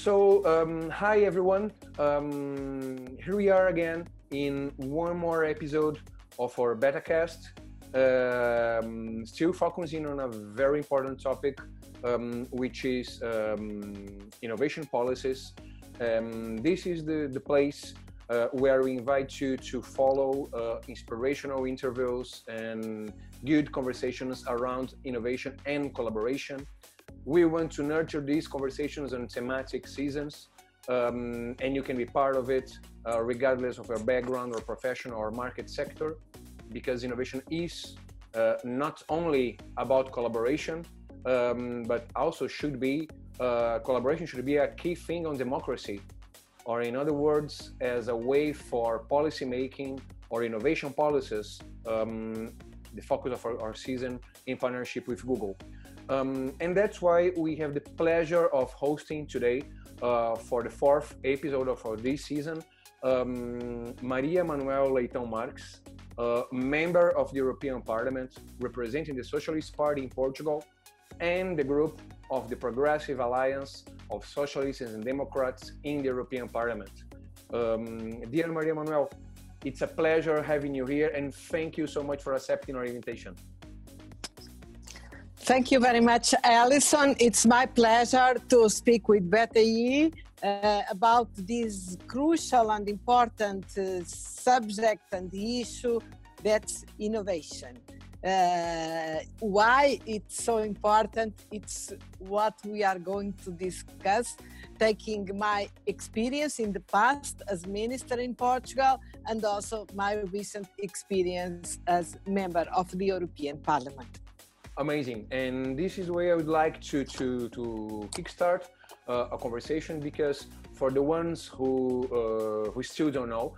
Hi everyone. Here we are again in one more episode of our BetaCast, still focusing on a very important topic, which is innovation policies. This is the place where we invite you to follow inspirational interviews and good conversations around innovation and collaboration. We want to nurture these conversations on thematic seasons, and you can be part of it regardless of your background or profession or market sector, because innovation is not only about collaboration, but also collaboration should be a key thing on democracy, or in other words, as a way for policy making or innovation policies, the focus of our season in partnership with Google. And that's why we have the pleasure of hosting today, for the fourth episode of this season, Manuel Leitão Marques, member of the European Parliament, representing the Socialist Party in Portugal, and the group of the Progressive Alliance of Socialists and Democrats in the European Parliament. Dear Maria Manuel, it's a pleasure having you here, and thank you so much for accepting our invitation. Thank you very much, Alison. It's my pleasure to speak with BetaE about this crucial and important subject and issue, that's innovation. Why it's so important, it's what we are going to discuss, taking my experience in the past as minister in Portugal and also my recent experience as member of the European Parliament. Amazing, and this is the way I would like to kickstart a conversation, because for the ones who still don't know,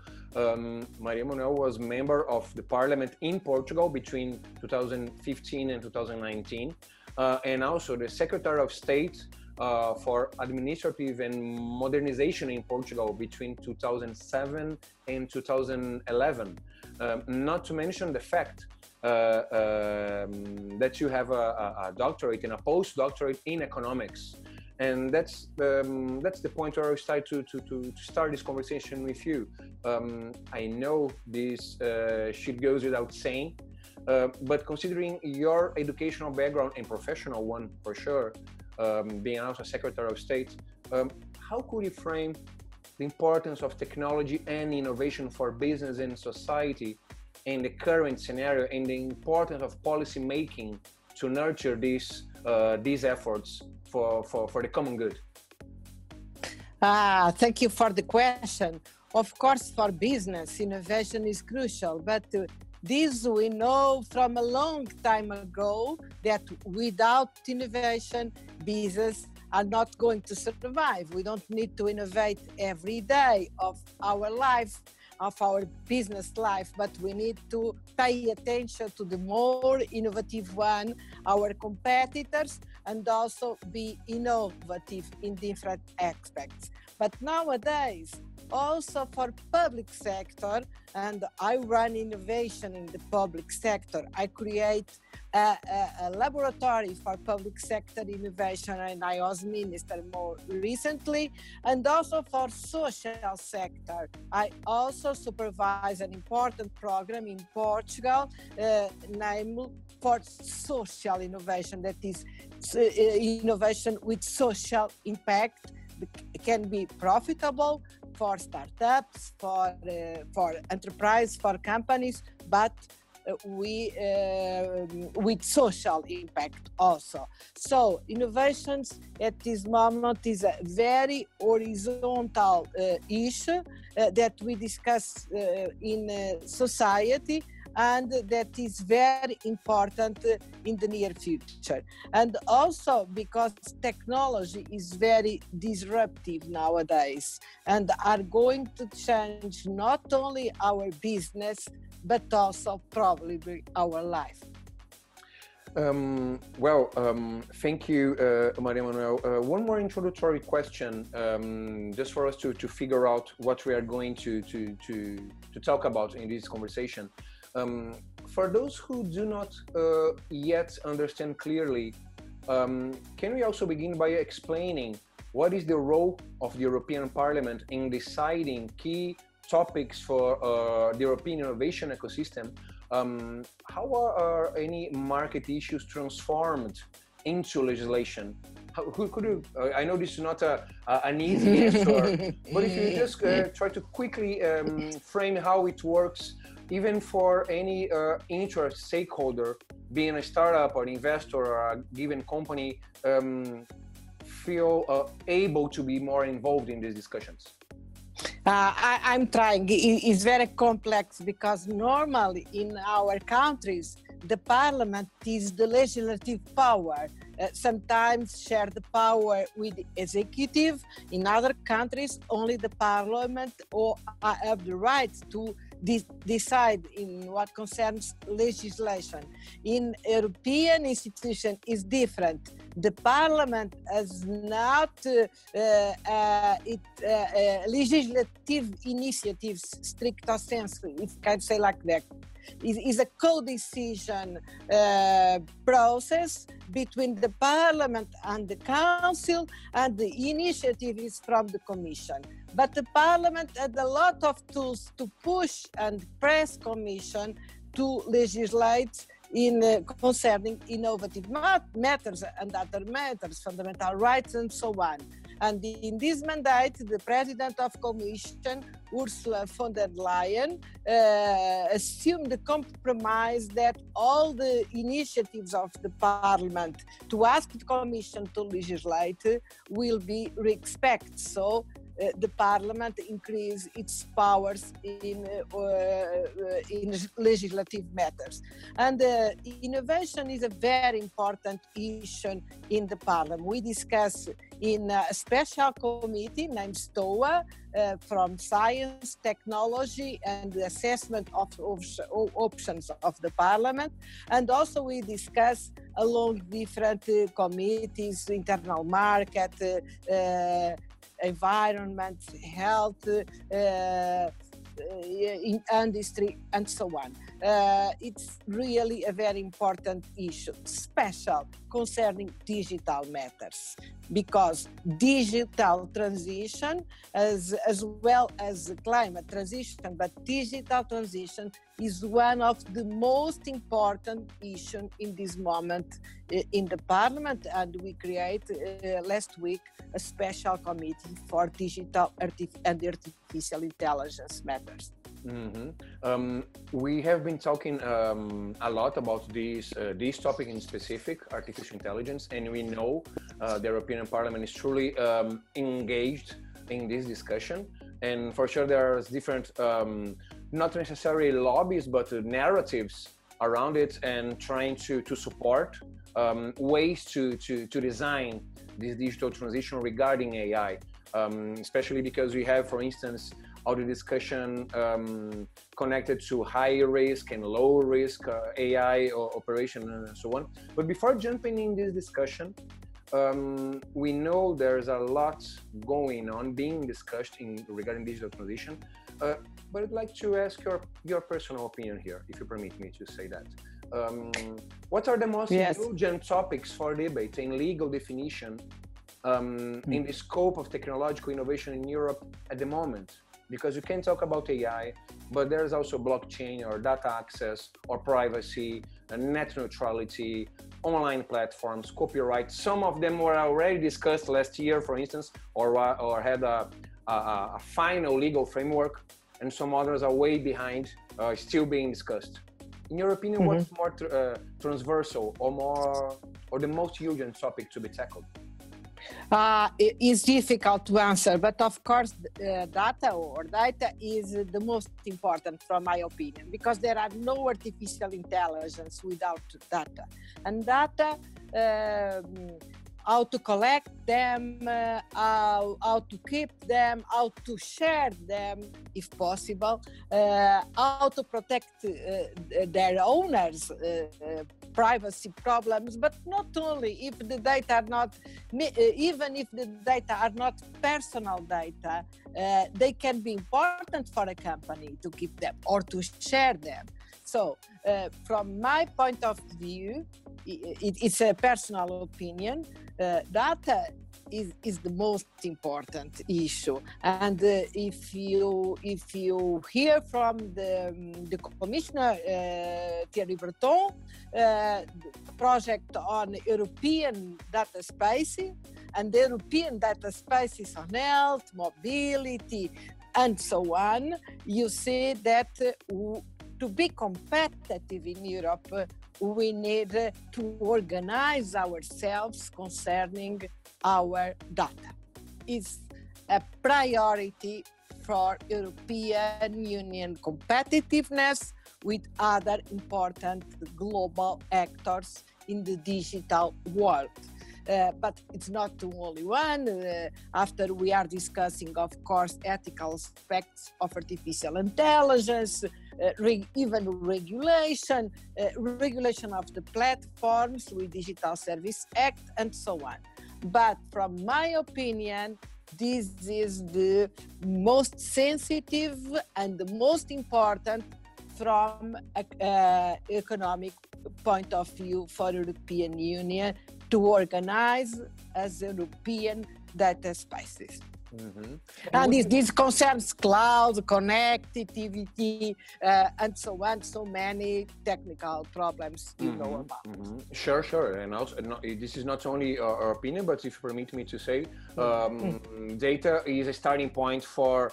Maria Manuel was member of the Parliament in Portugal between 2015 and 2019, and also the Secretary of State for Administrative and Modernization in Portugal between 2007 and 2011. Not to mention the fact that you have a doctorate and a postdoctorate in economics, and that's the point where I start to start this conversation with you. I know this shit goes without saying, but considering your educational background and professional one for sure, being also Secretary of State, how could you frame the importance of technology and innovation for business and society in the current scenario, and the importance of policy making to nurture these efforts for the common good? Thank you for the question. Of course, for business, innovation is crucial, but this we know from a long time ago, that without innovation, business are not going to survive. We don't need to innovate every day of our life, of our business life, but we need to pay attention to the more innovative one, our competitors, and also be innovative in different aspects. But nowadays, also for public sector, and I run innovation in the public sector, I create a laboratory for public sector innovation, and I was minister more recently, and also for social sector. I also supervise an important program in Portugal, namely for social innovation, that is innovation with social impact. It can be profitable for startups, for enterprise, for companies, but with social impact also. So innovations at this moment is a very horizontal issue that we discuss in society, and that is very important in the near future. And also because technology is very disruptive nowadays and are going to change not only our business, but also probably our life. Thank you, Maria Manuel. One more introductory question, just for us to figure out what we are going to talk about in this conversation. For those who do not yet understand clearly, can we also begin by explaining what is the role of the European Parliament in deciding key topics for the European innovation ecosystem? How are any market issues transformed into legislation? Could you, I know this is not an easy answer, but if you just try to quickly frame how it works, even for any interest stakeholder, being a startup or an investor or a given company, feel able to be more involved in these discussions? I'm trying. It's very complex because normally in our countries, the parliament is the legislative power. Sometimes share the power with the executive. In other countries, only the parliament or have the right to decide in what concerns legislation. In European institution is different. The parliament has not legislative initiatives stricto sensu, if I can say like that. It is a co-decision process between the parliament and the council, and the initiative is from the commission. But the parliament had a lot of tools to push and press commission to legislate in concerning innovative matters and other matters, fundamental rights and so on. And in this mandate, the President of Commission, Ursula von der Leyen, assumed the compromise that all the initiatives of the Parliament to ask the Commission to legislate will be respected. So the Parliament increase its powers in legislative matters. And innovation is a very important issue in the Parliament. We discuss in a special committee named STOA from Science, Technology and the Assessment of Options of the Parliament. And also we discuss along different committees, internal market, environment, health, in industry, and so on. It's really a very important issue, special concerning digital matters, because digital transition, as well as climate transition, but digital transition is one of the most important issues in this moment in the Parliament, and we create last week a special committee for digital and artificial intelligence matters. Mm-hmm. We have been talking a lot about this topic in specific, artificial intelligence, and we know the European Parliament is truly engaged in this discussion. And for sure, there's different, not necessarily lobbies, but narratives around it, and trying to support ways to design this digital transition regarding AI, especially because we have, for instance, all the discussion connected to high risk and low risk AI operation and so on. But before jumping in this discussion, we know there's a lot going on being discussed regarding digital transition. But I'd like to ask your personal opinion here, if you permit me to say that. What are the most urgent topics for debate in legal definition in the scope of technological innovation in Europe at the moment? Because you can talk about AI, but there's also blockchain or data access or privacy, net neutrality, online platforms, copyright. Some of them were already discussed last year, for instance, or had a final legal framework, and some others are way behind, still being discussed. In your opinion, what's more transversal or the most urgent topic to be tackled? It is difficult to answer, but of course data is the most important from my opinion, because there are no artificial intelligence without data. And data, how to collect them, how to keep them, how to share them if possible, how to protect their owners' privacy problems, but not only if the data are not, even if the data are not personal data, they can be important for a company to keep them or to share them. So from my point of view, it's a personal opinion, data is the most important issue. And if you hear from the commissioner Thierry Breton, the project on European data spaces, and the European data spaces on health, mobility, and so on, you see that to be competitive in Europe, we need to organize ourselves concerning our data. It's a priority for European Union competitiveness with other important global actors in the digital world. But it's not the only one. After we are discussing, of course, ethical aspects of artificial intelligence, even regulation of the platforms with Digital Service Act, and so on. But from my opinion, this is the most sensitive and the most important from an economic point of view for European Union to organize as European data spaces. Mm-hmm. And this concerns cloud, connectivity, and so on, so many technical problems you know about. Mm-hmm. Sure. And also, this is not only our opinion, but if you permit me to say, data is a starting point for,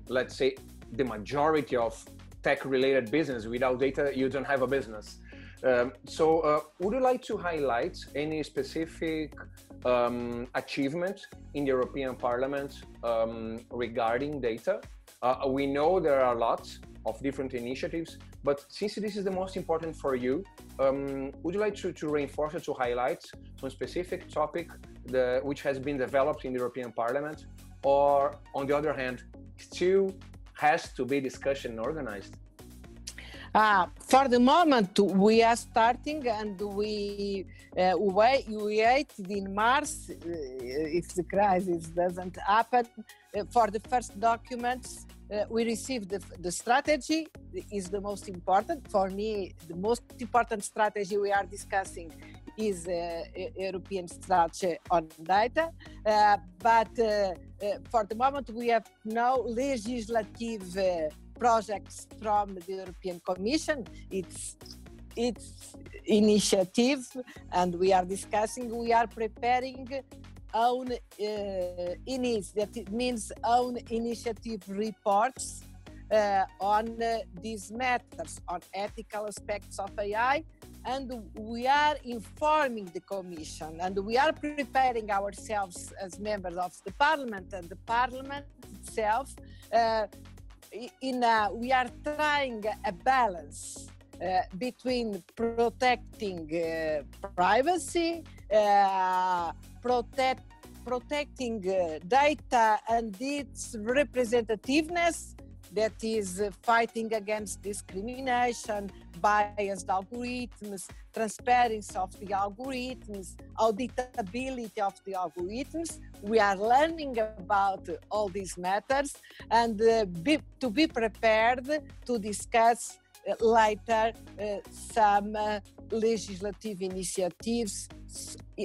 let's say, the majority of tech-related business. Without data, you don't have a business. So would you like to highlight any specific achievement in the European Parliament regarding data? We know there are lots of different initiatives, but since this is the most important for you, would you like to reinforce or to highlight some specific topic which has been developed in the European Parliament, or on the other hand, still has to be discussed and organized? For the moment, we are starting, and we waited in March, if the crisis doesn't happen, for the first documents. We received the strategy is the most important. For me, the most important strategy we are discussing is European strategy on data. But for the moment, we have no legislative projects from the European Commission. It's initiative, and we are discussing. We are preparing own own initiative reports on these matters, on ethical aspects of AI, and we are informing the Commission, and we are preparing ourselves as members of the Parliament, and the Parliament itself. We are trying a balance between protecting privacy, protecting data and its representativeness, that is fighting against discrimination, biased algorithms, transparency of the algorithms, auditability of the algorithms. We are learning about all these matters, and to be prepared to discuss later some legislative initiatives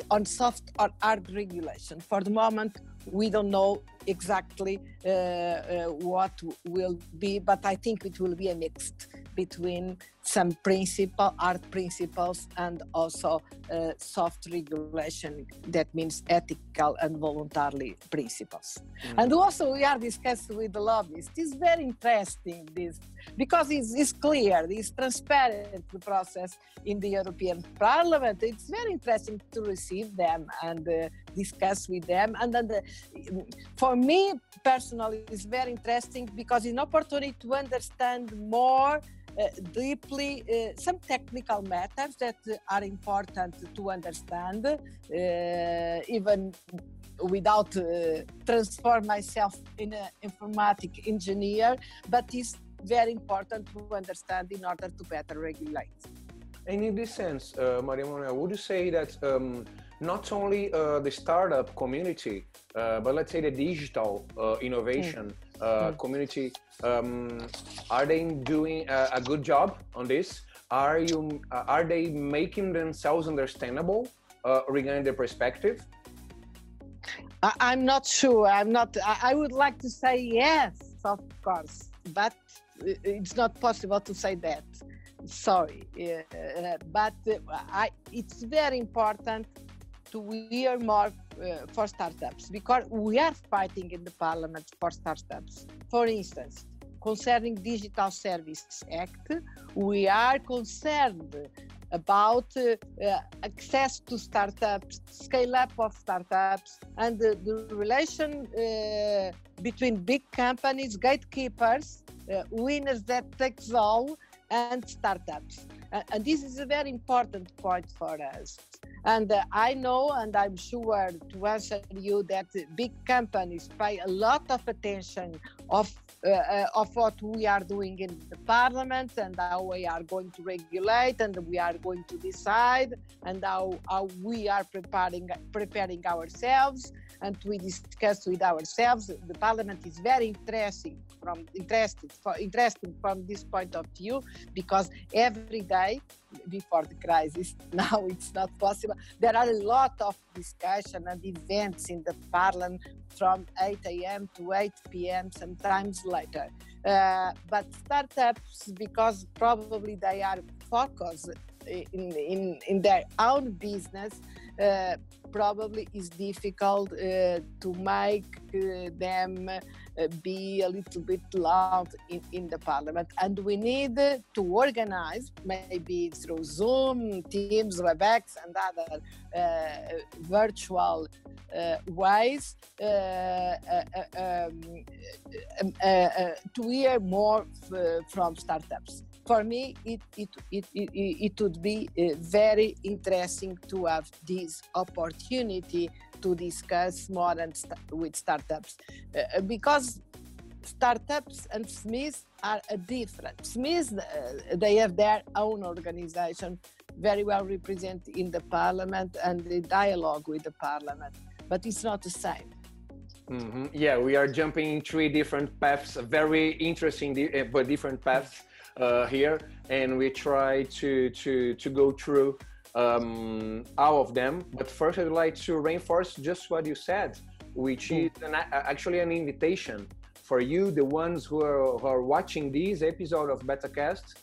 on soft or hard regulation. For the moment, we don't know exactly what will be, but I think it will be a mix between some hard principles, and also soft regulation, that means ethical and voluntary principles. And also we are discussing with the lobbyists. It's very interesting, this, because it's clear, it's transparent, the process in the European Parliament. It's very interesting to receive them and discuss with them. And then for me personally, it's very interesting because it's an opportunity to understand more deeply some technical matters that are important to understand, even without transform myself in an informatic engineer, but it's very important to understand in order to better regulate. And in this sense, Maria Manuel, would you say that not only the startup community, but let's say the digital innovation community, are they doing a good job on this? Are they making themselves understandable regarding their perspective? I'm not sure. I would like to say yes, of course, but it's not possible to say that. Sorry, but it's very important to hear more for startups, because we are fighting in the Parliament for startups. For instance, concerning Digital Services Act, we are concerned about access to startups, scale up of startups, and the relation between big companies, gatekeepers, winners that takes all, and startups. And this is a very important point for us. And I know, and I'm sure to answer you, that big companies pay a lot of attention of what we are doing in the Parliament, and how we are going to regulate, and we are going to decide, and how we are preparing ourselves, and we discuss with ourselves. The Parliament is very interested from this point of view, because every day, before the crisis, now it's not possible, there are a lot of discussion and events in the Parliament from 8 a.m. to 8 p.m., sometimes later. But startups, because probably they are focused in their own business, probably is difficult to make them be a little bit loud in the Parliament. And we need to organize, maybe through Zoom, Teams, Webex, and other virtual ways, to hear more from startups. For me, it would be very interesting to have this opportunity to discuss more with startups, because startups and SMEs are different. SMEs, they have their own organization, very well represented in the Parliament and the dialogue with the Parliament, but it's not the same. Mm-hmm. Yeah, we are jumping in three different paths, very interesting but different paths here, and we try to go through all of them. But first, I'd like to reinforce just what you said, which is actually an invitation for you, the ones who are watching this episode of BetaCast.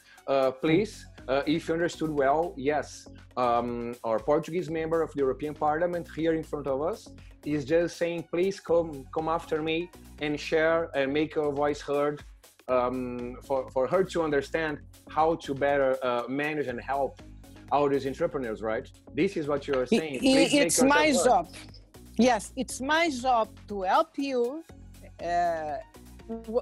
Please, if you understood well, yes, our Portuguese member of the European Parliament here in front of us is just saying, please come after me and share and make your voice heard, for her to understand how to better manage and help all these entrepreneurs, right? This is what you're saying. It's my job. Yes, it's my job to help you,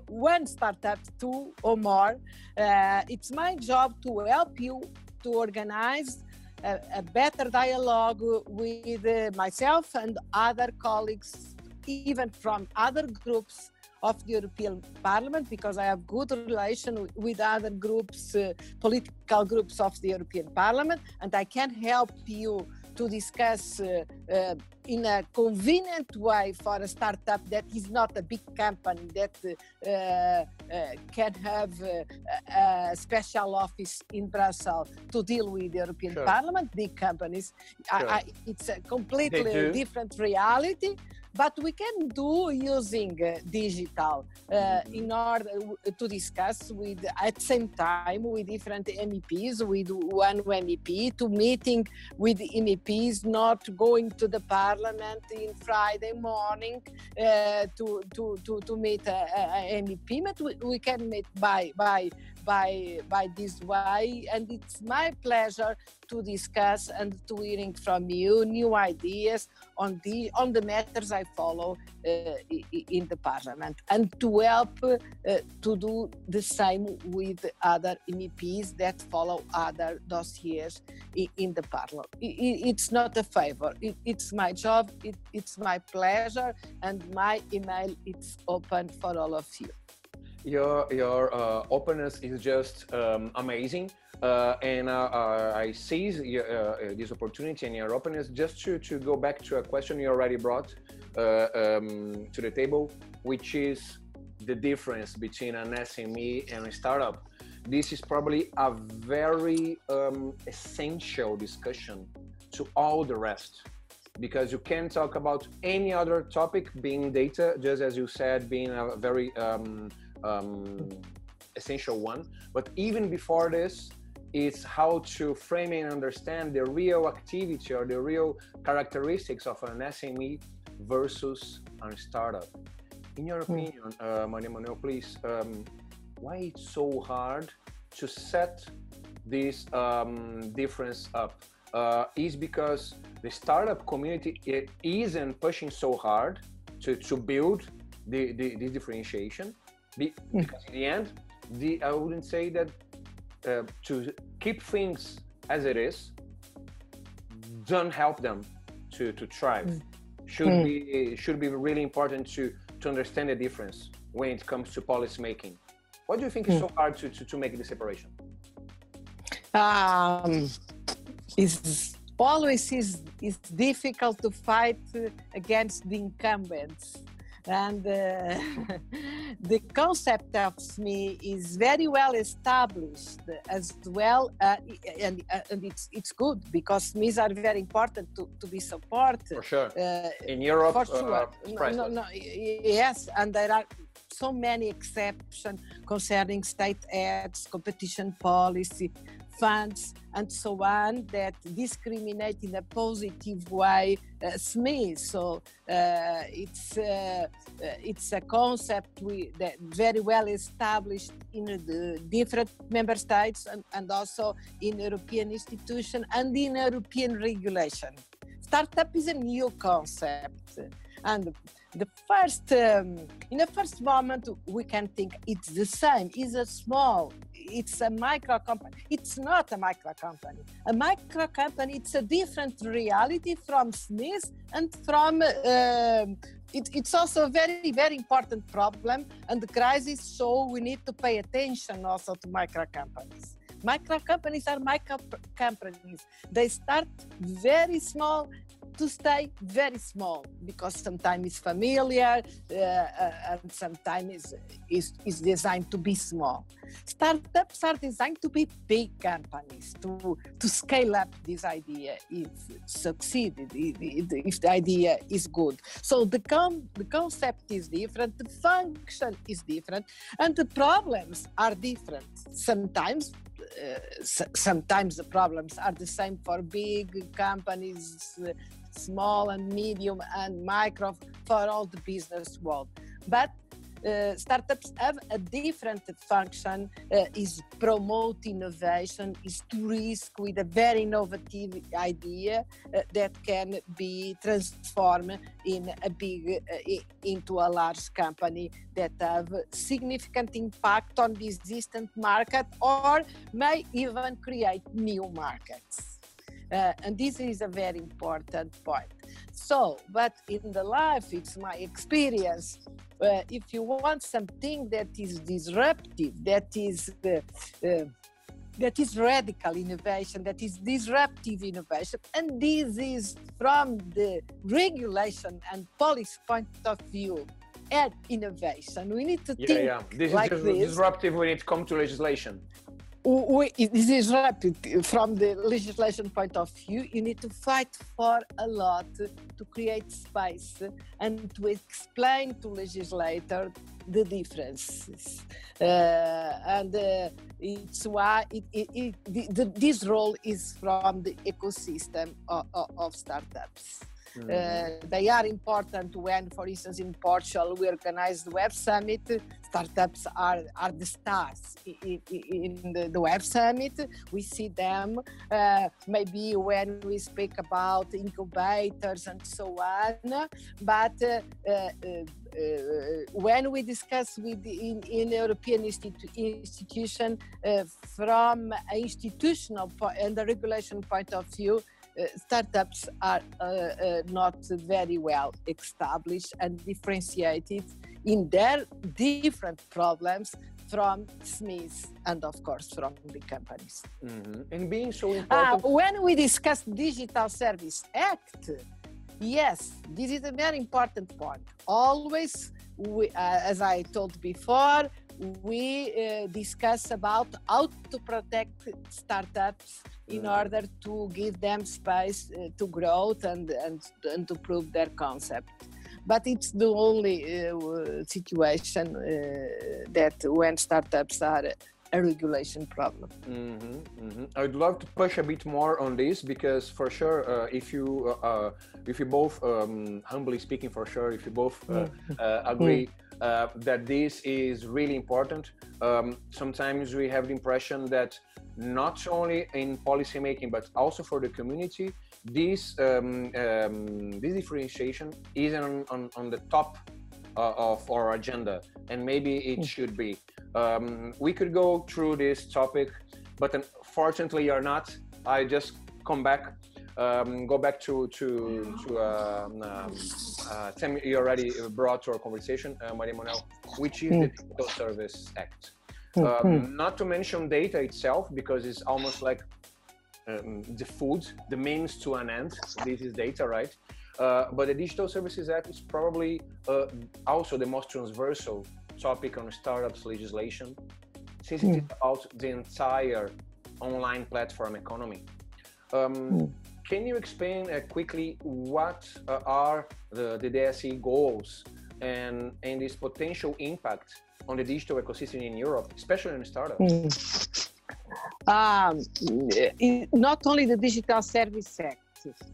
one startup, two or more. It's my job to help you to organize a better dialogue with myself and other colleagues, even from other groups of the European Parliament, because I have good relation with other groups, political groups of the European Parliament, and I can help you to discuss in a convenient way for a startup that is not a big company that can have a special office in Brussels to deal with the European Parliament. Big companies, it's a completely different reality. But we can do using digital in order to discuss at the same time with different MEPs, with one MEP, to meeting with MEPs, not going to the Parliament in Friday morning to meet a MEP, but we can meet by this way, and it's my pleasure to discuss and to hearing from you new ideas on the matters I follow in the Parliament, and to help to do the same with other MEPs that follow other dossiers in the Parliament. It's not a favor. It's my job. It's my pleasure, and my email is open for all of you. Your openness is just amazing, and I seize this opportunity and your openness just to go back to a question you already brought to the table, which is the difference between an SME and a startup. This is probably a very essential discussion to all the rest. because you can talk about any other topic, being data, just as you said, being a very essential one. But even before this, it's how to frame and understand the real activity or the real characteristics of an SME versus a startup. In your opinion, Manuel, please, why it's so hard to set this difference up? Is because the startup community isn't pushing so hard to build this differentiation, because in the end, I wouldn't say that to keep things as it is don't help them to thrive. Should be really important to understand the difference when it comes to policy making. Why do you think it's so hard to make the separation? It's always is difficult to fight against the incumbents. And the concept of SME is very well established as well, and it's good because SMEs are very important to be supported. For sure. In Europe, for sure. Yes, and there are so many exceptions concerning state aids, competition policy, funds, and so on that discriminate in a positive way SMEs. So it's a concept that very well established in the different member states and also in European institutions and in European regulation. Startup is a new concept. And in the first moment, we can think it's the same. It's a micro company. It's not a micro company. A micro company, it's a different reality from SMEs and from. It's also a very, very important problem, and the crisis. So we need to pay attention also to micro companies. Micro companies are micro companies. They start very small to stay very small because sometimes it's familiar and sometimes is designed to be small. Startups are designed to be big companies, to scale up this idea if succeeded, if the idea is good. So the concept is different, the function is different, and the problems are different. Sometimes the problems are the same for big companies, small and medium and micro, for all the business world. But startups have a different function, is promote innovation, is to risk with a very innovative idea that can be transformed into a large company that have significant impact on the existing market or may even create new markets. And this is a very important point. So, but in the life, it's my experience. If you want something that is disruptive, that is radical innovation, that is disruptive innovation, and this is from the regulation and policy point of view and innovation. We need to think This like is this. Disruptive when it comes to legislation. This is rapid. From the legislation point of view, you need to fight for a lot to create space and to explain to legislators the differences. It's why this role is from the ecosystem of startups. They are important when, for instance, in Portugal, we organized the Web Summit. Startups are the stars in the Web Summit. We see them maybe when we speak about incubators and so on. But when we discuss in European institution from an institutional and the regulation point of view, startups are not very well established and differentiated in their different problems from SMEs and, of course, from big companies. And being so important... when we discuss Digital Service Act, yes, this is a very important point. Always, as I told before, we discuss about how to protect startups in order to give them space to growth and to prove their concept. But it's the only situation that when startups are a regulation problem. I'd love to push a bit more on this, because for sure, if you both, humbly speaking, for sure, if you both agree that this is really important, sometimes we have the impression that not only in policy making but also for the community, this differentiation isn't on the top of our agenda, and maybe it should be. We could go through this topic, but unfortunately or not, I just go back to theme you already brought to our conversation, Maria Manuel, which is the Digital Service Act. Not to mention data itself, because it's almost like the food, the means to an end. This is data, right? But the Digital Services Act is probably also the most transversal topic on startups legislation, since it is about the entire online platform economy. Can you explain quickly what are the DSE goals and this potential impact on the digital ecosystem in Europe, especially in startups? Not only the Digital Service Act.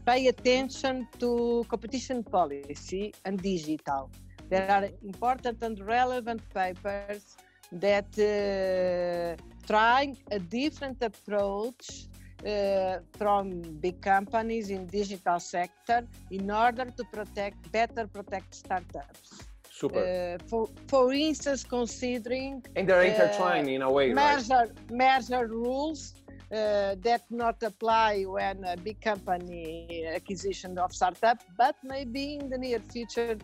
Pay attention to competition policy and digital. There are important and relevant papers that try a different approach from big companies in digital sector in order to better protect startups. Super. For instance, considering and they're intertwined in a way, merger rules that not apply when a big company acquisition of startup, but maybe in the near future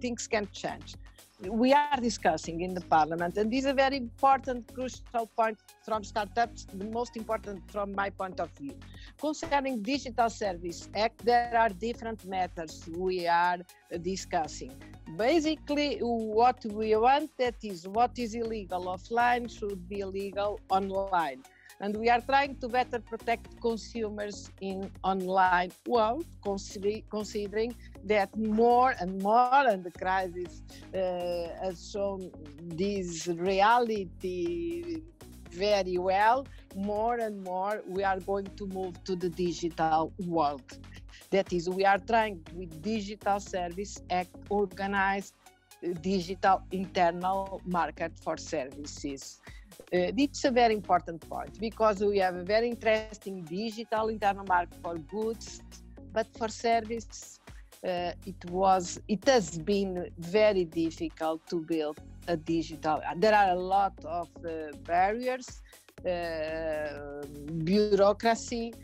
things can change. We are discussing in the parliament, and this is a very important, crucial point from startups, the most important from my point of view. Concerning Digital Service Act, there are different matters we are discussing. Basically, what we want, that is, what is illegal offline should be illegal online. And we are trying to better protect consumers in online world, considering that more and more, and the crisis has shown this reality very well, more and more we are going to move to the digital world. That is, we are trying with Digital Service Act organize digital internal market for services. It's a very important point, because we have a very interesting digital internal market for goods, but for service, it has been very difficult to build a digital. There are a lot of barriers, bureaucracy,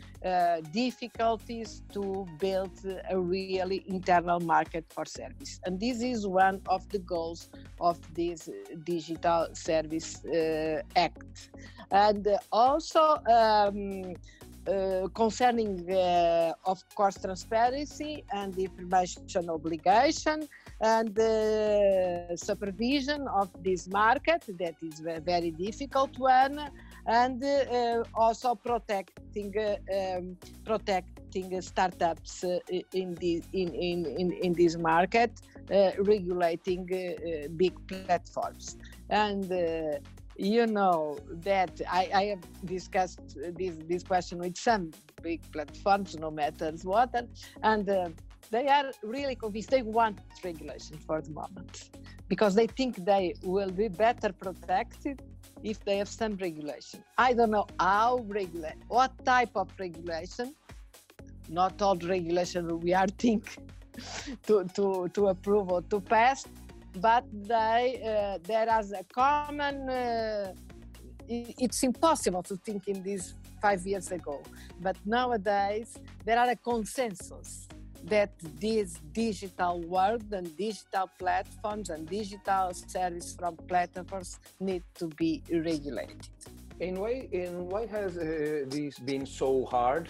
difficulties to build a really internal market for service. And this is one of the goals of this Digital Service Act. And also concerning, of course, transparency and information obligation and supervision of this market, that is a very difficult one, and also protecting startups in this market, regulating big platforms. And you know that I have discussed this question with some big platforms, no matter what, and they are really convinced. They want regulation for the moment, because they think they will be better protected if they have some regulation. I don't know what type of regulation. Not all regulation we are thinking to approve or to pass, but there is a common. It's impossible to think in this 5 years ago, but nowadays there are a consensus that this digital world and digital platforms and digital service from platforms need to be regulated. In why has this been so hard?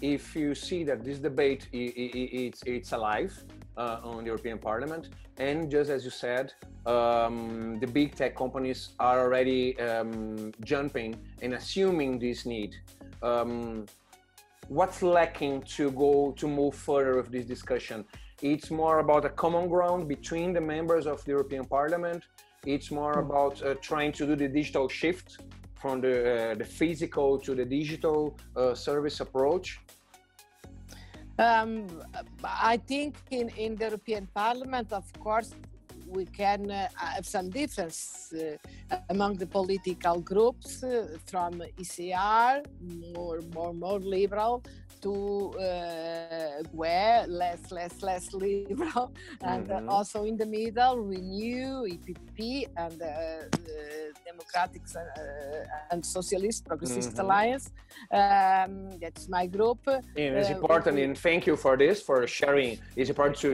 If you see that this debate it's alive, on the European Parliament. And just as you said, the big tech companies are already jumping and assuming this need. What's lacking to move further with this discussion? It's more about a common ground between the members of the European Parliament. It's more about trying to do the digital shift from the physical to the digital service approach. I think in the European Parliament, of course, we can have some difference among the political groups from ECR, more liberal, to GUE, less liberal, and also in the middle, Renew, EPP, and Democrats and Socialist Progressist Alliance. That's my group. And it's important, and thank you for this, for sharing. It's important to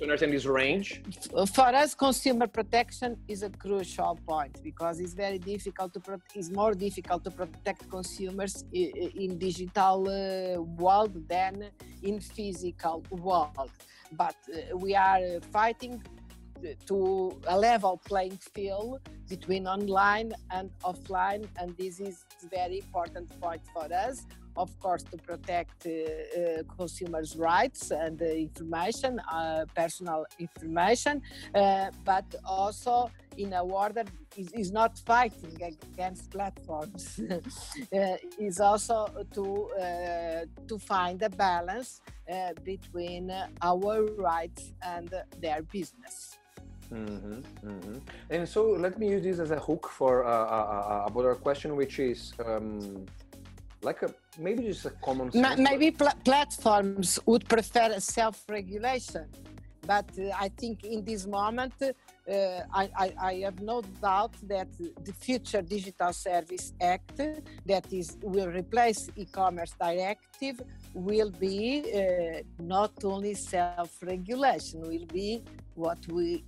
understand this range. For us, consumer protection is a crucial point because it's very difficult it's more difficult to protect consumers in digital world than in physical world. But we are fighting to a level playing field between online and offline, and this is a very important point for us, of course, to protect consumers' rights and information, personal information, but also in a world that is not fighting against platforms. Is also to find a balance between our rights and their business. And so let me use this as a hook for another question, which is maybe just a common sense. Maybe platforms would prefer will but I think in this moment I have no doubt that the future Digital Service Act will replace e-commerce directive will be not only self-regulation, will be what we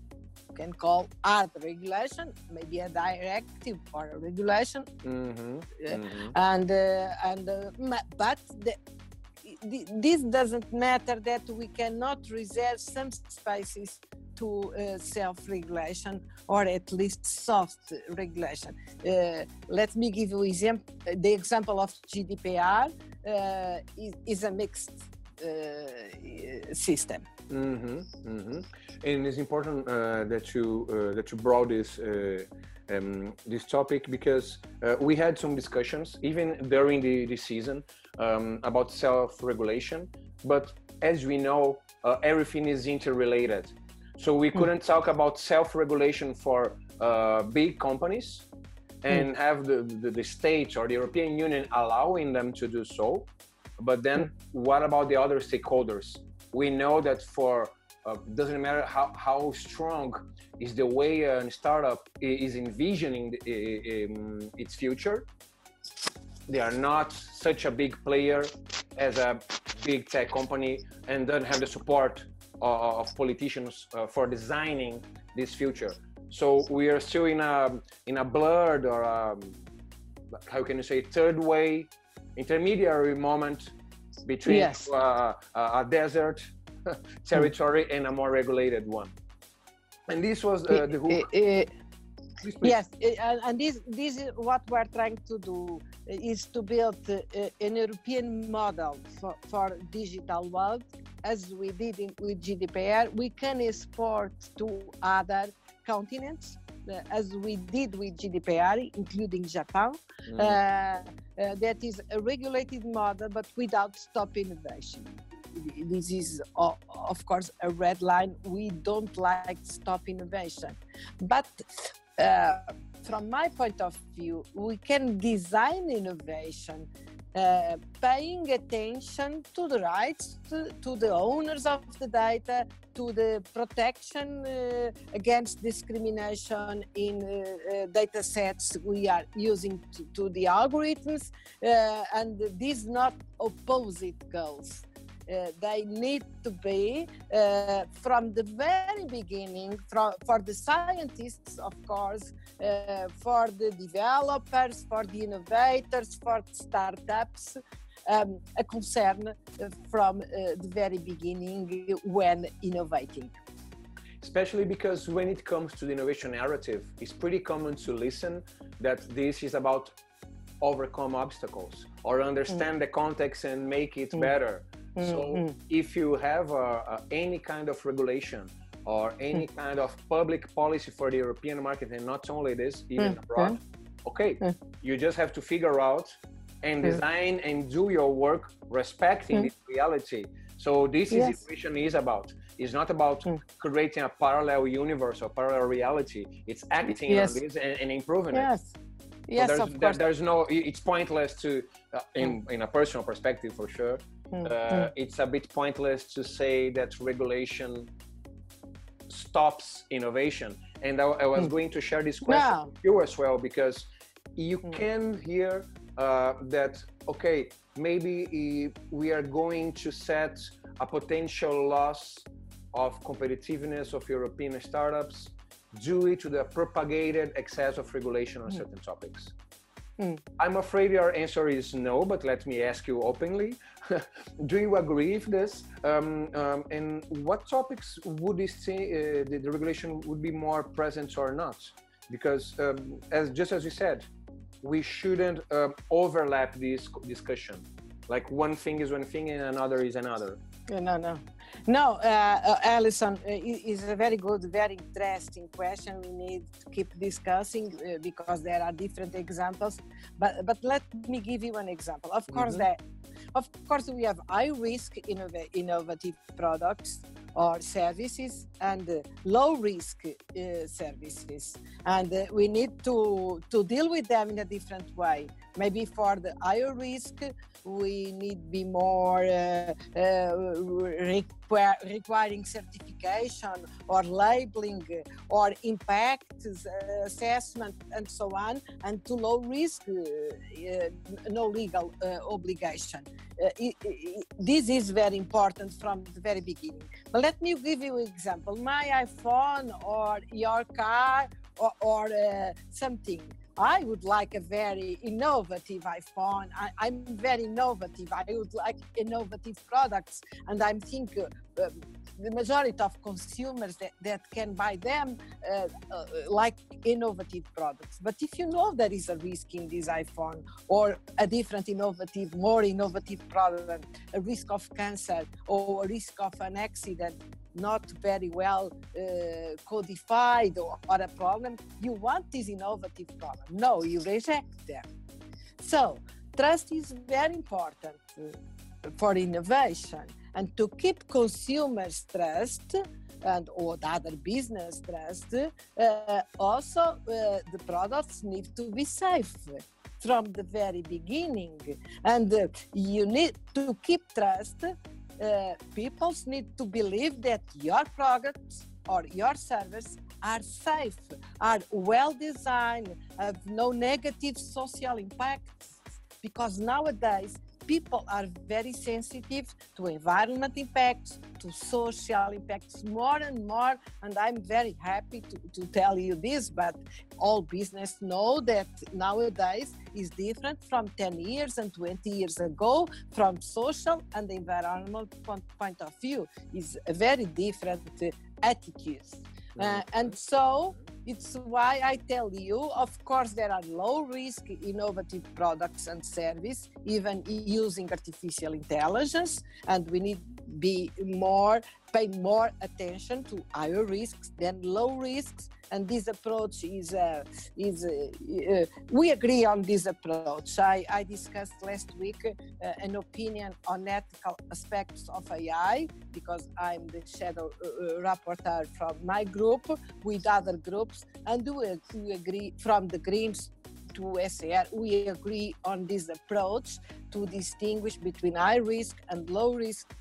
can call hard regulation, maybe a directive or a regulation, but this doesn't matter that we cannot reserve some spaces to self-regulation or at least soft regulation. Let me give you the example of GDPR is a mixed system. And it's important that you brought this topic because we had some discussions even during the season about self-regulation, but as we know, everything is interrelated. So we couldn't talk about self-regulation for big companies and have the states or the European Union allowing them to do so. But then what about the other stakeholders? We know that for doesn't matter how strong is the way a startup is envisioning its future, they are not such a big player as a big tech company and don't have the support of politicians for designing this future. So we are still in a blurred or how can you say third way intermediary moment between a desert territory and a more regulated one. And this was the hook. Yes, and this is what we're trying to do, is to build an European model for digital world. As we did with GDPR, we can export to other continents, as we did with GDPR, including Japan. That is a regulated model, but without stop innovation. This is, of course, a red line. We don't like stop innovation. But from my point of view, we can design innovation paying attention to the rights to the owners of the data, to the protection against discrimination in data sets we are using to the algorithms, and these not opposite goals. They need to be from the very beginning, for the scientists, of course, for the developers, for the innovators, for startups, a concern from the very beginning when innovating. Especially because when it comes to the innovation narrative, it's pretty common to listen that this is about overcome obstacles or understand the context and make it better. So if you have any kind of regulation or any kind of public policy for the European market, and not only this, even abroad, okay, you just have to figure out and design and do your work respecting this reality. So this is innovation is about. It's not about creating a parallel universe or parallel reality. It's acting on this and improving it. Yes, so of course. There's no. It's pointless to, in a personal perspective, for sure. It's a bit pointless to say that regulation stops innovation. And I was going to share this question with you as well, because you can hear that, okay, maybe we are going to set a potential loss of competitiveness of European startups due to the propagated excess of regulation on certain topics. I'm afraid your answer is no, but let me ask you openly. Do you agree with this? And what topics would you say the regulation would be more present or not? Because just as you said, we shouldn't overlap this discussion. Like one thing is one thing and another is another. No, Alison, is a very good, very interesting question. We need to keep discussing because there are different examples. But let me give you an example. Of course, we have high risk innovative products or services and low risk services, and we need to deal with them in a different way. Maybe for the higher risk, we need be more requiring certification or labeling or impact assessment and so on, and to low risk, no legal obligation. This is very important from the very beginning. But let me give you an example. My iPhone or your car or something. I would like a very innovative iPhone. I'm very innovative. I would like innovative products, and I think the majority of consumers that can buy them like innovative products. But if you know there is a risk in this iPhone or a different innovative, more innovative product, a risk of cancer or a risk of an accident, not very well codified or a problem, you want this innovative problem. No, you reject them. So trust is very important for innovation, and to keep consumers' trust and or other business trust, also the products need to be safe from the very beginning, and you need to keep trust. People need to believe that your products or your service are safe, are well designed, have no negative social impacts, because nowadays people are very sensitive to environment impacts, to social impacts more and more, and I'm very happy to tell you this, but all business know that nowadays is different from 10 years and 20 years ago from social and environmental point of view. Is a very different attitudes. And so it's why I tell you, of course, there are low-risk innovative products and service, even using artificial intelligence, and we need pay more attention to higher risks than low risks. And this approach we agree on this approach. I discussed last week an opinion on ethical aspects of AI, because I'm the shadow rapporteur from my group with other groups, and we agree from the Greens to SAR, we agree on this approach to distinguish between high risk and low risk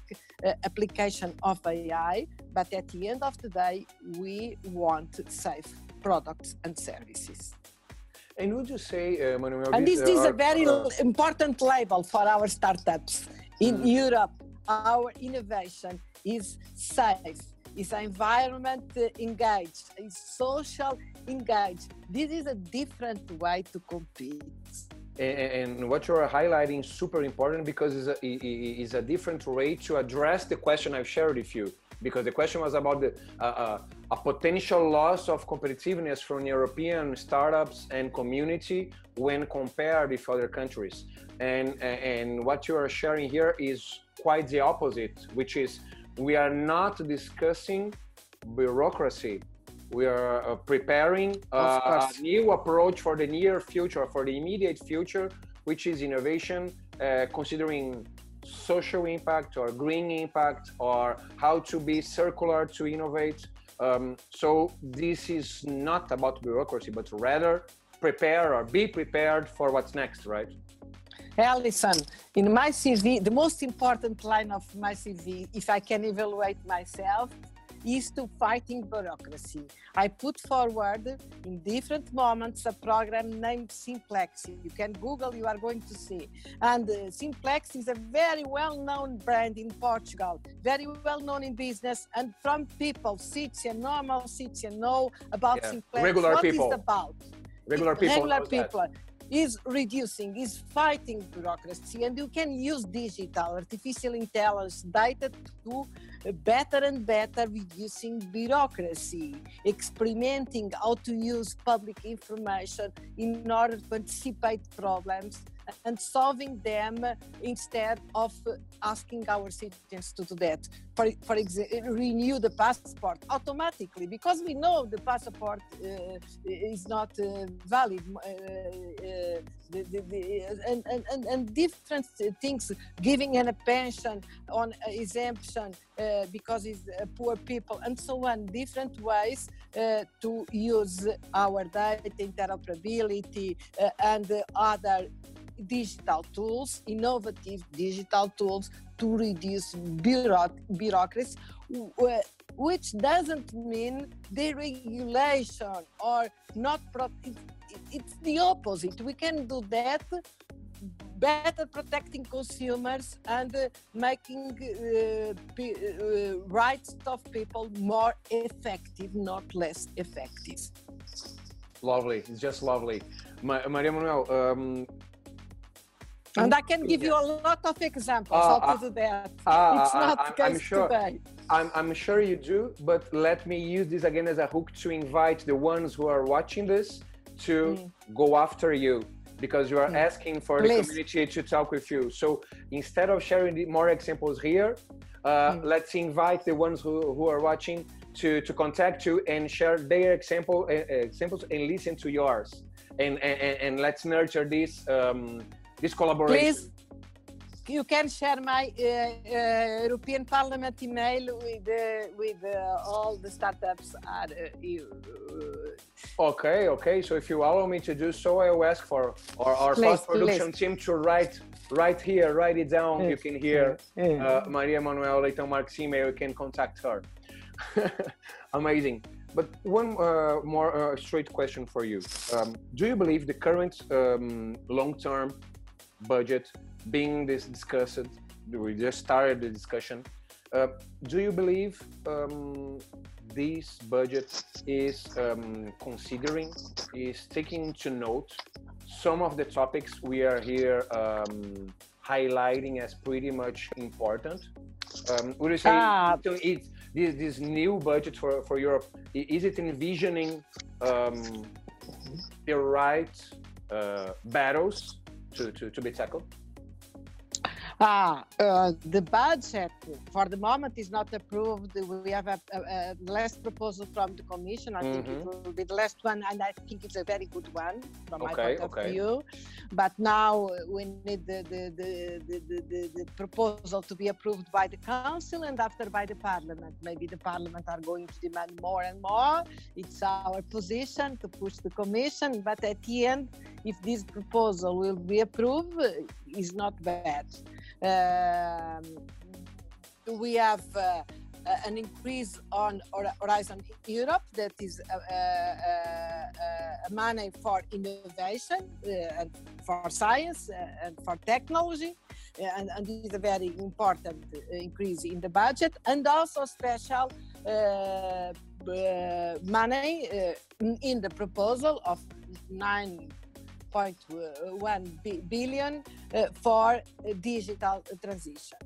application of AI. But at the end of the day, we want safe products and services. And would you say, Manuel, and this is a very important label for our startups in Europe. Our innovation is safe, is environment engaged, is social engaged. This is a different way to compete. And what you're highlighting is super important because it's a different way to address the question I've shared with you. Because the question was about the a potential loss of competitiveness from European startups and community when compared with other countries. And what you are sharing here is quite the opposite, which is we are not discussing bureaucracy. We are preparing a new approach for the near future, for the immediate future, which is innovation, considering social impact or green impact or how to be circular to innovate. So this is not about bureaucracy, but rather prepare or be prepared for what's next, right? Alison, in my CV, the most important line of my CV, if I can evaluate myself, is to fighting bureaucracy. I put forward in different moments a program named Simplexi. You can Google, you are going to see. And Simplex is a very well-known brand in Portugal, very well-known in business, and from people, citizen, normal citizen, know about Simplex. Regular what people. It's about. Regular people. Is reducing, is fighting bureaucracy, and you can use digital, artificial intelligence, data to better and better reducing bureaucracy, experimenting how to use public information in order to anticipate problems and solving them instead of asking our citizens to do that. For example, renew the passport automatically because we know the passport is not valid, and different things, giving a pension on exemption because it's poor people and so on, different ways to use our data, interoperability and other digital tools, innovative digital tools to reduce bureaucracy, which doesn't mean deregulation or not. It's the opposite. We can do that, better protecting consumers and making rights of people more effective, not less effective. Lovely. It's just lovely. Maria Manuel, and I can give you a lot of examples how to do that. It's not the case today. I'm sure you do, but let me use this again as a hook to invite the ones who are watching this to go after you, because you are asking for the community to talk with you. So instead of sharing more examples here, let's invite the ones who are watching to contact you and share their examples and listen to yours. And let's nurture this collaboration. Please, you can share my European Parliament email with all the startups. Okay. So if you allow me to do so, I will ask for our post-production team to write it down. You can hear Maria Manuel Leitão Marques' email. You can contact her. Amazing. But one more straight question for you. Do you believe the current long-term budget being discussed, we just started the discussion, do you believe this budget is taking into note some of the topics we are here highlighting as pretty much important? Would you say this new budget for Europe, is it envisioning the right battles to be tackled? The budget for the moment is not approved. We have a last proposal from the Commission. I think it will be the last one, and I think it's a very good one from my point of view. But now we need the proposal to be approved by the Council and after by the Parliament. Maybe the Parliament are going to demand more and more. It's our position to push the Commission, but at the end, if this proposal will be approved, it's not bad. We have an increase on Horizon Europe, that is money for innovation and for science and for technology, and this is a very important increase in the budget, and also special money in the proposal of 9 billion for digital transition.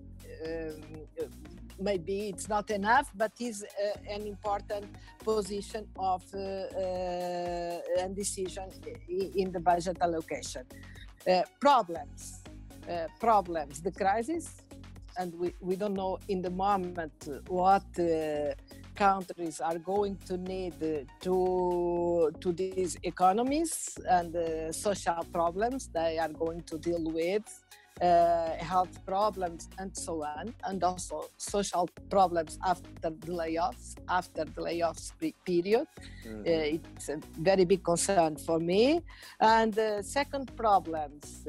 Maybe it's not enough, but is an important position of and decision in the budget allocation. Problems, the crisis, and we don't know in the moment what countries are going to need to these economies and social problems they are going to deal with. Health problems and so on, and also social problems after the layoffs period. It's a very big concern for me. And second problems,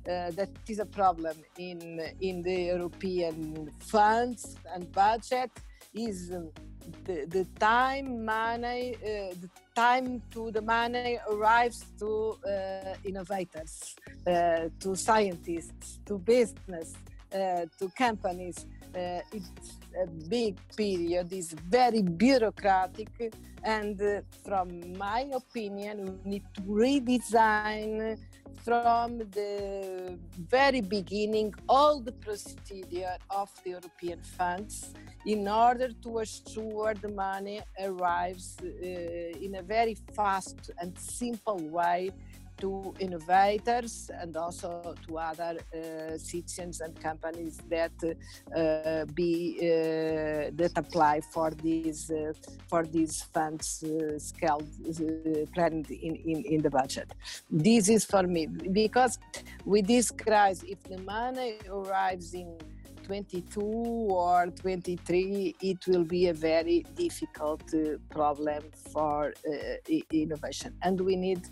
that is a problem in the European funds and budget, is the time to the money arrives to innovators, to scientists, to business, to companies. It's a big period, it's very bureaucratic, and from my opinion, we need to redesign from the very beginning all the procedure of the European funds in order to assure the money arrives in a very fast and simple way to innovators and also to other citizens and companies that that apply for these funds planned in the budget. This is for me, because with this crisis, if the money arrives in 22 or 23, it will be a very difficult problem for innovation, and we need.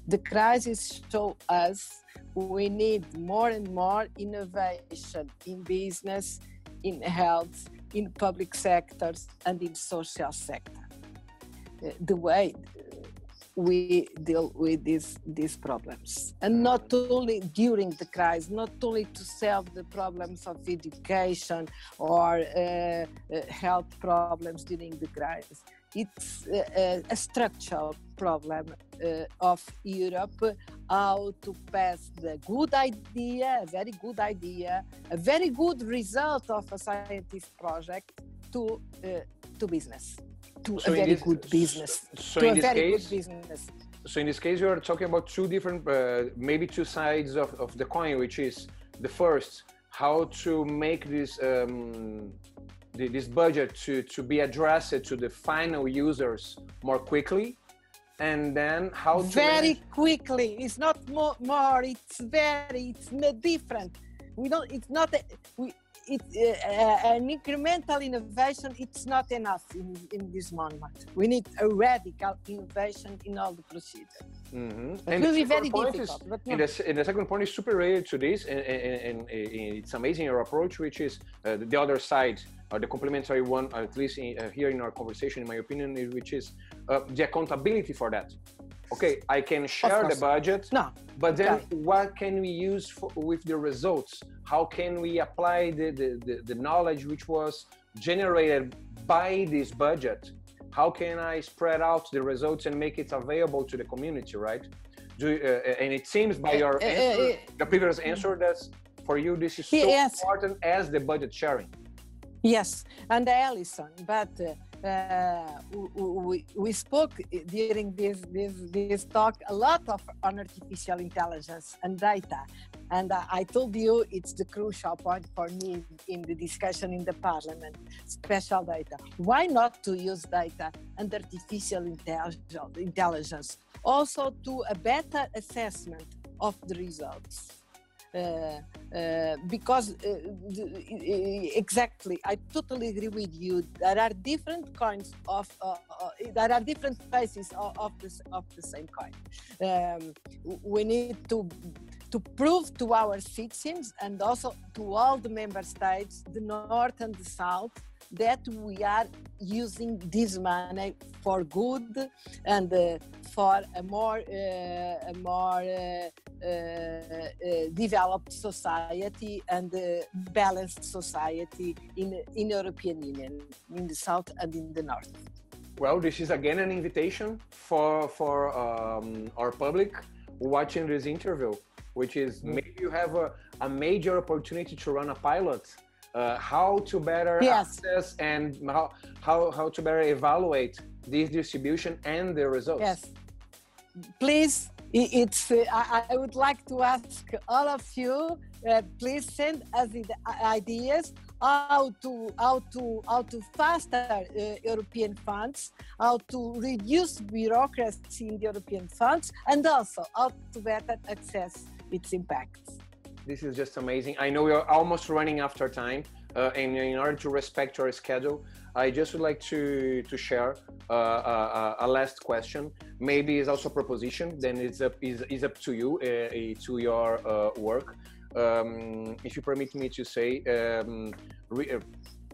The crisis shows us we need more and more innovation in business, in health, in public sectors, and in social sector. The way we deal with these problems, and not only during the crisis, not only to solve the problems of education or health problems during the crisis. It's a structural problem of Europe, how to pass the good idea, a very good idea, a very good result of a scientific project to business, to a very good business, to a very good business. So in this case, you are talking about two different, maybe two sides of the coin, which is the first, how to make this budget to be addressed to the final users more quickly, and then how to very quickly. It's not more. It's different. We don't. It's not. An incremental innovation. It's not enough in this moment. We need a radical innovation in all the procedure. It will be very difficult. And the second point is super related to this, and it's amazing your approach, which is the other side, or the complementary one, at least here in our conversation, in my opinion, which is the accountability for that. Okay, I can share the budget, but then what can we use with the results? How can we apply the knowledge which was generated by this budget? How can I spread out the results and make it available to the community, right? And it seems by your answer, the previous answer, that for you this is so important as the budget sharing. Yes, and Alison, but we spoke during this talk a lot on artificial intelligence and data, and I told you it's the crucial point for me in the discussion in the Parliament. Special data. Why not to use data and artificial intelligence also to a better assessment of the results? Because exactly, I totally agree with you. There are different kinds of, there are different faces of the same coin. We need to prove to our citizens and also to all the member states, the North and the South, that we are using this money for good and for a more developed society and balanced society in European Union, in the South and in the North. Well, this is again an invitation for our public. watching this interview, which is maybe you have a major opportunity to run a pilot, how to better access and how to better evaluate this distribution and the results. Yes, please. I would like to ask all of you, please send us the ideas how to faster European funds, how to reduce bureaucracy in the European funds, and also how to better access its impacts. This is just amazing. I know we are almost running after time, and in order to respect your schedule, I just would like to share a last question. Maybe it's also a proposition. Then it's up to you, to your work. If you permit me to say,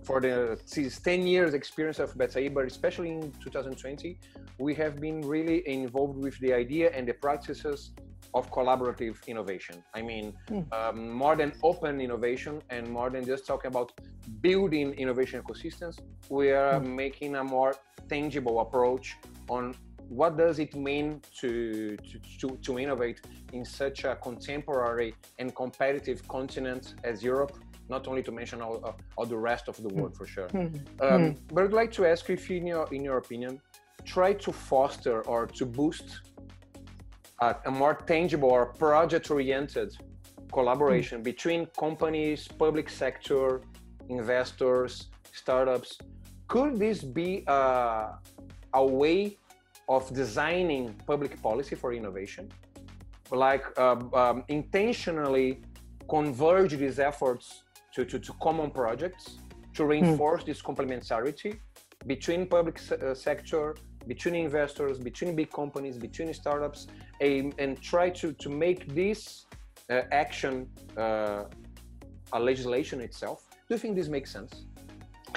for these 10 years experience of BetaI, but especially in 2020, we have been really involved with the idea and the practices of collaborative innovation. I mean, more than open innovation and more than just talking about building innovation ecosystems, we are making a more tangible approach on what does it mean to innovate in such a contemporary and competitive continent as Europe, not only to mention all the rest of the world for sure. But I'd like to ask you if in your opinion, try to foster or to boost a more tangible or project-oriented collaboration between companies, public sector, investors, startups. Could this be a way of designing public policy for innovation? Like intentionally converge these efforts to common projects to reinforce this complementarity between public sector, between investors, between big companies, between startups, and try to make this action a legislation itself. Do you think this makes sense?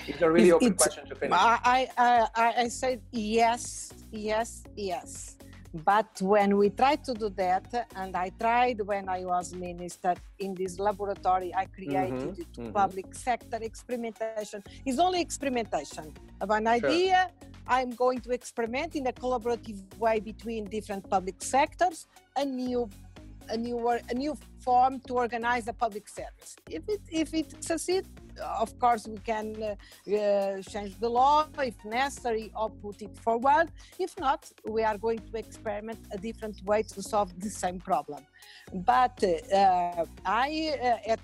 It's a really open question to finish. I said yes. But when we try to do that, and I tried when I was minister in this laboratory I created public sector experimentation. It's only experimentation of an idea. I'm going to experiment in a collaborative way between different public sectors, a new form to organize a public service. If it succeeds, of course we can change the law if necessary or put it forward. If not, we are going to experiment a different way to solve the same problem. But at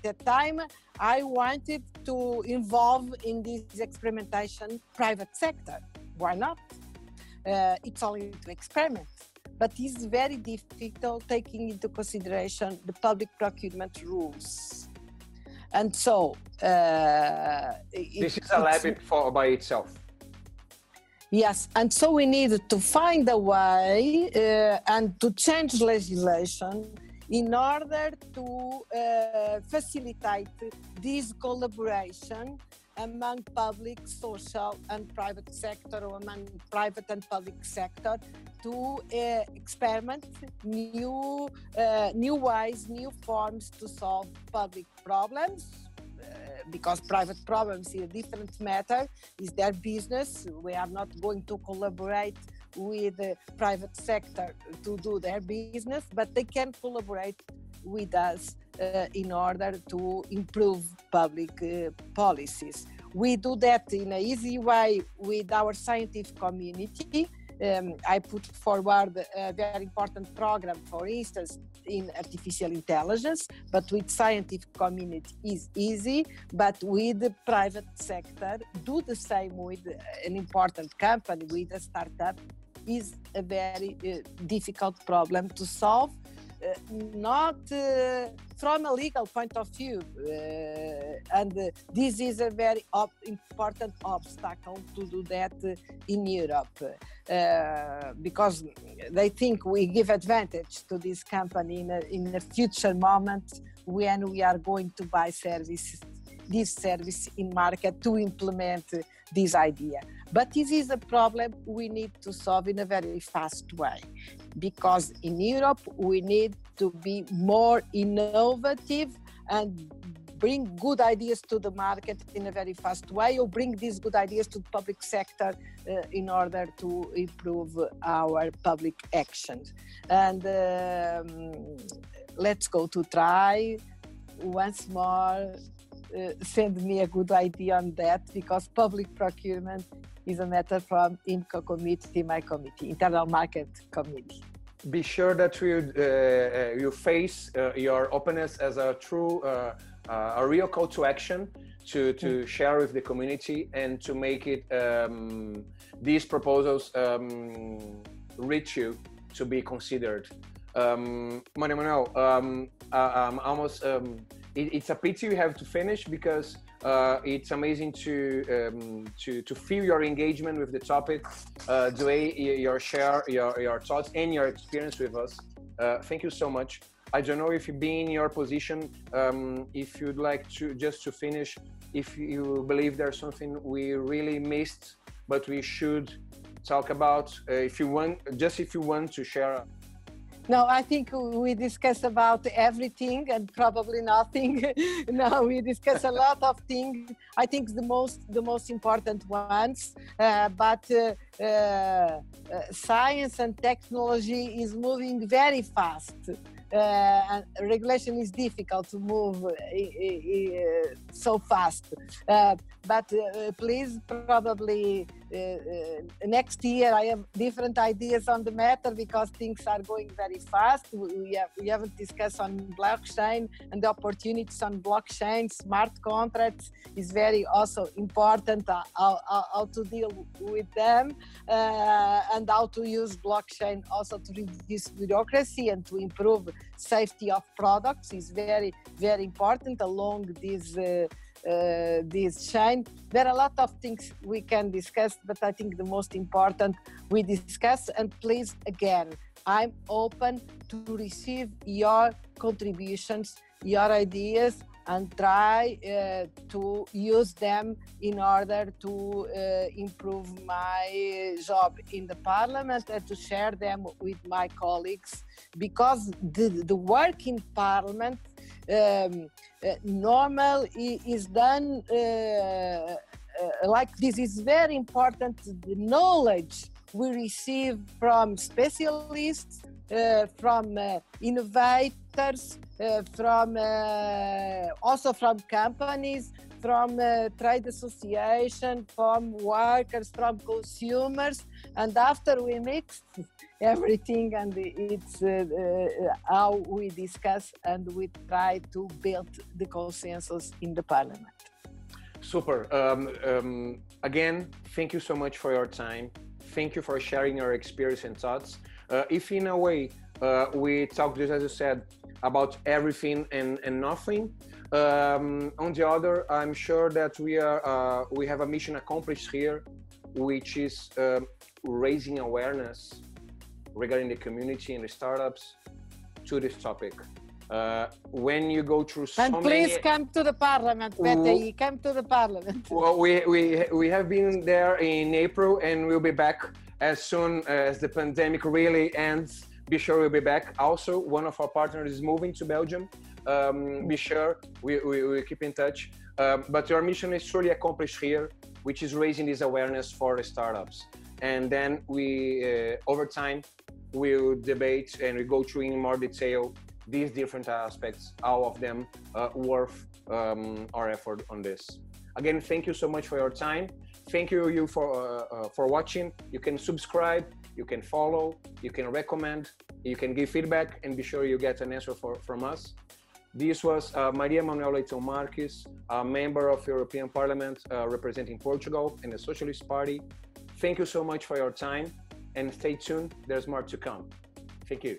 that time I wanted to involve in this experimentation private sector. Why not? It's only to experiment. But it's very difficult taking into consideration the public procurement rules. And so... this is a lab by itself. Yes, and so we need to find a way and to change legislation in order to facilitate this collaboration among public, social and private sector, or among private and public sector, to experiment new ways, new forms to solve public problems, because private problems is a different matter, is their business. We are not going to collaborate with the private sector to do their business, but they can collaborate with us in order to improve public policies. We do that in an easy way with our scientific community. I put forward a very important program, for instance, in artificial intelligence, but with scientific community is easy, but with the private sector, do the same with an important company, with a startup, is a very difficult problem to solve. Not from a legal point of view, and this is a very important obstacle to do that in Europe, because they think we give advantage to this company in a future moment when we are going to buy this service in market to implement this idea. But this is a problem we need to solve in a very fast way, because in Europe we need to be more innovative and bring good ideas to the market in a very fast way, or bring these good ideas to the public sector in order to improve our public actions. And let's go to try once more. Send me a good idea on that, because public procurement is a matter from IMCO committee, my committee, Internal Market Committee. Be sure that you face your openness as a true, a real call to action to share with the community and to make it these proposals reach you to be considered. Manuel, almost. It's a pity you have to finish, because it's amazing to feel your engagement with the topic, the way you share your thoughts and your experience with us. Thank you so much. I don't know if you be in your position, if you'd like to just to finish, if you believe there's something we really missed, but we should talk about. If you want to share. No, I think we discuss about everything and probably nothing. No, we discuss a lot of things. I think the most important ones. But science and technology is moving very fast. And regulation is difficult to move so fast. But please, probably next year I have different ideas on the matter, because things are going very fast. We haven't discussed on blockchain, and the opportunities on blockchain. Smart contracts is very also important, how to deal with them, and how to use blockchain also to reduce bureaucracy and to improve safety of products is very, very important along this chain. There are a lot of things we can discuss, but I think the most important we discuss. And please, again, I'm open to receive your contributions, your ideas, and try to use them in order to improve my job in the Parliament and to share them with my colleagues, because the work in Parliament normal is done like this. Is very important. The knowledge we receive from specialists, from innovators, from also from companies, from trade association, from workers, from consumers, and after we mix everything, and it's how we discuss and we try to build the consensus in the Parliament. Super. Again, thank you so much for your time. Thank you for sharing your experience and thoughts. If in a way we talked, just as you said, about everything and nothing, on the other, I'm sure that we have a mission accomplished here, which is raising awareness regarding the community and the startups to this topic. When you go through so many... And please come to the Parliament, Beta, come to the Parliament. Well, we have been there in April, and we'll be back as soon as the pandemic really ends. Be sure we'll be back. Also, one of our partners is moving to Belgium. Be sure we keep in touch. But your mission is truly accomplished here, which is raising this awareness for the startups. And then we, over time, we'll debate and we go through in more detail these different aspects, all of them worth our effort on this. Again, thank you so much for your time. Thank you for watching. You can subscribe, you can follow, you can recommend, you can give feedback, and be sure you get an answer from us. This was Manuel Leitão Marques, a member of European Parliament representing Portugal and the Socialist Party. Thank you so much for your time, and stay tuned. There's more to come. Thank you.